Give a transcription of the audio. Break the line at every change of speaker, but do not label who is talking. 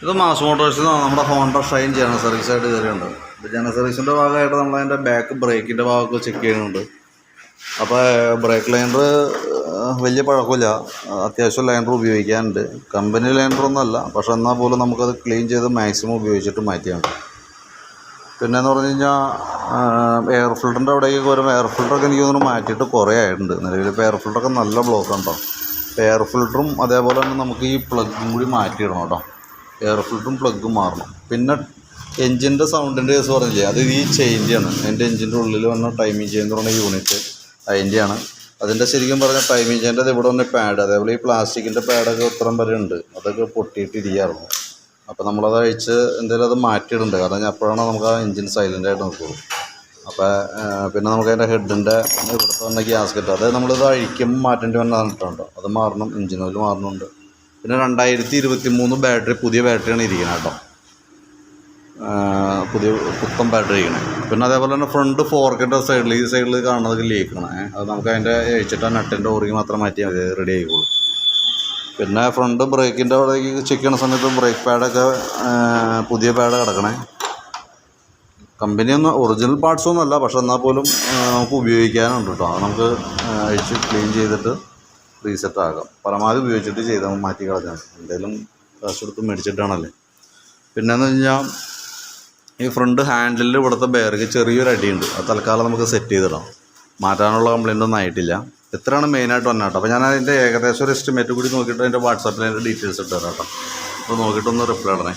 ഇത് മാസ് മോട്ടോഴ്സിൽ നിന്ന് നമ്മുടെ ഹോണ്ട ഷൈൻ ജനറൽ സർവീസായിട്ട് കയറിയുണ്ട്. ഇപ്പോൾ ജനറൽ സർവീസിൻ്റെ ഭാഗമായിട്ട് നമ്മളതിൻ്റെ ബാക്ക് ബ്രേക്കിൻ്റെ ഭാഗമൊക്കെ ചെക്ക് ചെയ്യുന്നുണ്ട്. അപ്പോൾ ബ്രേക്ക് ലൈനർ വലിയ പഴക്കമില്ല, അത്യാവശ്യം ലൈനർ ഉപയോഗിക്കാനുണ്ട്. കമ്പനി ലൈനറൊന്നുമല്ല, പക്ഷെ എന്നാൽ പോലും നമുക്കത് ക്ലീൻ ചെയ്ത് മാക്സിമം ഉപയോഗിച്ചിട്ട് മാറ്റിയാണ്. പിന്നെയെന്ന് പറഞ്ഞു കഴിഞ്ഞാൽ എയർ ഫിൽറ്ററിൻ്റെ അവിടേക്ക് വരുമ്പോൾ എയർ ഫിൽറ്ററൊക്കെ എനിക്ക് തോന്നുന്നു മാറ്റിയിട്ട് കുറേ ആയിട്ടുണ്ട്. നിലവിൽ ഇപ്പോൾ എയർ ഫിൽറ്ററൊക്കെ നല്ല ബ്ലോക്ക് ഉണ്ടോ. എയർ ഫിൽറ്ററും അതേപോലെ തന്നെ നമുക്ക് ഈ പ്ലഗും കൂടി മാറ്റിയിടണം കേട്ടോ. എയർ ഫിൽറ്ററും പ്ലഗും മാറണം. പിന്നെ എൻജിൻ്റെ സൗണ്ടിൻ്റെ കേസ് പറഞ്ഞില്ലേ, അത് ഈ ചെയിൻ്റെയാണ്. എൻ്റെ എൻജിൻ്റെ ഉള്ളിൽ വന്ന ടൈമിങ് ചെയിൻ എന്ന് പറഞ്ഞ യൂണിറ്റ് അതിൻ്റെയാണ്. അതിൻ്റെ ശരിക്കും പറഞ്ഞാൽ ടൈമിങ് ചെയിൻ്റെ അത് ഇവിടെ വന്ന പാഡ്, അതേപോലെ ഈ പ്ലാസ്റ്റിക്കിൻ്റെ പാഡൊക്കെ ഇത്രയും വരെ ഉണ്ട്, അതൊക്കെ പൊട്ടിയിട്ടിരിക്കുകയായിരുന്നു. അപ്പോൾ നമ്മളത് അഴിച്ച് എന്തെങ്കിലും അത് മാറ്റിയിടുന്നുണ്ട്. കാരണം അപ്പോഴാണ് നമുക്ക് ആ എൻജിൻ സൈലൻ്റായിട്ട് നിൽക്കുള്ളൂ. അപ്പോൾ പിന്നെ നമുക്ക് അതിൻ്റെ ഹെഡിൻ്റെ ഇവിടുത്തെ വന്ന ഗ്യാസ്കറ്റ്, അത് നമ്മളിത് അഴിക്കുമ്പോൾ മാറ്റേണ്ടി വന്നിട്ടുണ്ടോ, അത് മാറണം. എൻജിൻ ഓയിൽ മാറുന്നുണ്ട്. പിന്നെ 2023 ബാറ്ററി, പുതിയ ബാറ്ററിയാണ് ഇരിക്കുന്നത് കേട്ടോ. പുതിയ പുത്തൻ ബാറ്ററി ഇരിക്കണേ. പിന്നെ അതേപോലെ തന്നെ ഫ്രണ്ട് ഫോർക്കിൻ്റെ സൈഡിൽ, ഈ സൈഡിൽ കാണുന്നതൊക്കെ ലീക്കണം. അത് നമുക്ക് അതിൻ്റെ അഴിച്ചിട്ട് നട്ടിൻ്റെ ഓറിക്ക് മാത്രം മാറ്റിയാൽ മതി, റെഡി ആയിക്കോളും. പിന്നെ ഫ്രണ്ട് ബ്രേക്കിൻ്റെ അവിടേക്ക് ചെക്ക് ചെയ്യുന്ന സമയത്ത് ബ്രേക്ക് പാഡൊക്കെ പുതിയ പാഡ് കിടക്കണേ. കമ്പനിയൊന്നും ഒറിജിനൽ പാർട്സൊന്നും അല്ല, പക്ഷെ എന്നാൽ പോലും നമുക്ക് ഉപയോഗിക്കാനുണ്ട് കേട്ടോ. അത് നമുക്ക് അഴിച്ച് ക്ലീൻ ചെയ്തിട്ട് റീസെറ്റ് ആകാം. പരമാവധി ഉപയോഗിച്ചിട്ട് ചെയ്താൽ മാറ്റി കളഞ്ഞാൽ എന്തെങ്കിലും കാശ് കൊടുത്ത് മേടിച്ചിട്ടാണല്ലേ. പിന്നെയെന്ന് കഴിഞ്ഞാൽ ഈ ഫ്രണ്ട് ഹാൻഡിലിൽ ഇവിടുത്തെ ബെയറിക്ക് ചെറിയൊരു അടിയുണ്ട്. അത് തൽക്കാലം നമുക്ക് സെറ്റ് ചെയ്തിടാം. മാറ്റാനുള്ള കംപ്ലയിൻ്റ് ഒന്നും ആയിട്ടില്ല. എത്രയാണ് മെയിനായിട്ട് വന്നത് കേട്ടോ. അപ്പോൾ ഞാൻ അതിൻ്റെ ഏകദേശം ഒരു എസ്റ്റിമേറ്റ് കൂടി നോക്കിയിട്ട് അതിൻ്റെ വാട്സാപ്പിൽ അതിൻ്റെ ഡീറ്റെയിൽസ് ഇട്ട് തരാം കേട്ടോ. അപ്പോൾ നോക്കിയിട്ടൊന്ന് റിപ്ലൈ ഇടണേ.